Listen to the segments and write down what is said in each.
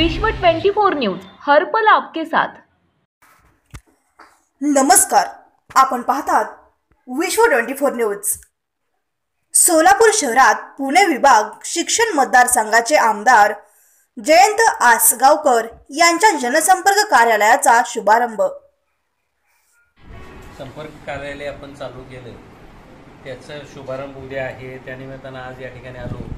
विश्व 24 न्यूज हर पल आपके साथ। नमस्कार, आपण पाहतात विश्व 24 न्यूज। सोलापूर शहरात पुणे विभाग शिक्षण मतदारसंघाचे आमदार जयंत आसगावकर यांच्या जनसंपर्क कार्यालयाचा शुभारंभ। संपर्क कार्यालय आपण चालू केले, त्याचा शुभारंभ उद्या आहे। त्यानिमित्तानं आज या ठिकाणी आलो।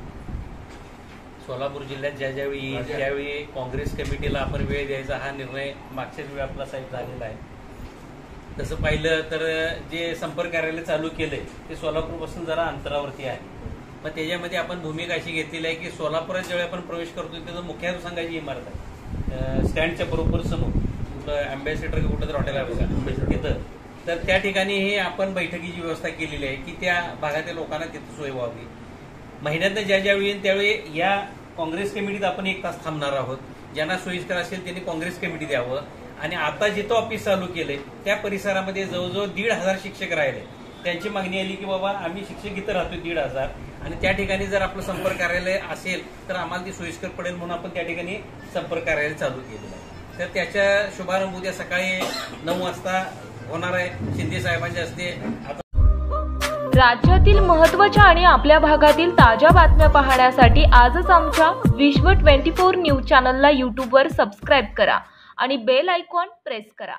सोलापूर जिल्ह्यात ज्यावेळी त्यावेळी काँग्रेस कमिटीला आपण वेळ द्यायचा हा निर्णय मागच्याच वेळी आपला साहेब झालेला आहे। तसं पाहिलं तर जे संपर्क कार्यालय चालू केले ते सोलापूरपासून जरा अंतरावरती आहे। मग त्याच्यामध्ये आपण भूमिका अशी घेतलेली आहे की सोलापुरात ज्यावेळी आपण प्रवेश करतो तिथं मुख्य संघाची इमारत आहे, स्टँडच्या बरोबर समोर अँबॅसेडर कुठं तर हॉटेल आहे बघा तिथं। तर त्या ठिकाणी हे आपण बैठकीची व्यवस्था केलेली आहे की त्या भागातील लोकांना तिथं सोय व्हावी। महिन्यातनं ज्यावेळी येईल त्यावेळी या काँग्रेस कमिटीत आपण 1 तास थांबणार आहोत। ज्यांना सोयीस्कर असेल त्यांनी काँग्रेस कमिटी द्यावं। आणि आता जिथं ऑफिस चालू केले त्या परिसरामध्ये जवळजवळ 1,500 शिक्षक राहिले। त्यांची मागणी आली की बाबा आम्ही शिक्षक इथं राहतो 1,500 आणि त्या ठिकाणी जर आपलं संपर्क कार्यालय असेल तर आम्हाला ती सोयीस्कर पडेल म्हणून आपण त्या ठिकाणी संपर्क कार्यालय चालू केलेलं आहे। तर त्याच्या शुभारंभ उद्या सकाळी 9 वाजता होणार आहे शिंदे साहेबांच्या हस्ते। राज्यातील महत्त्वाच्या आणि आपल्या भागातील ताज्या बातम्या पाहण्यासाठी आजच आमच्या विश्व 24 न्यूज चॅनलला YouTube वर सबस्क्राइब करा आणि बेल आयकॉन प्रेस करा।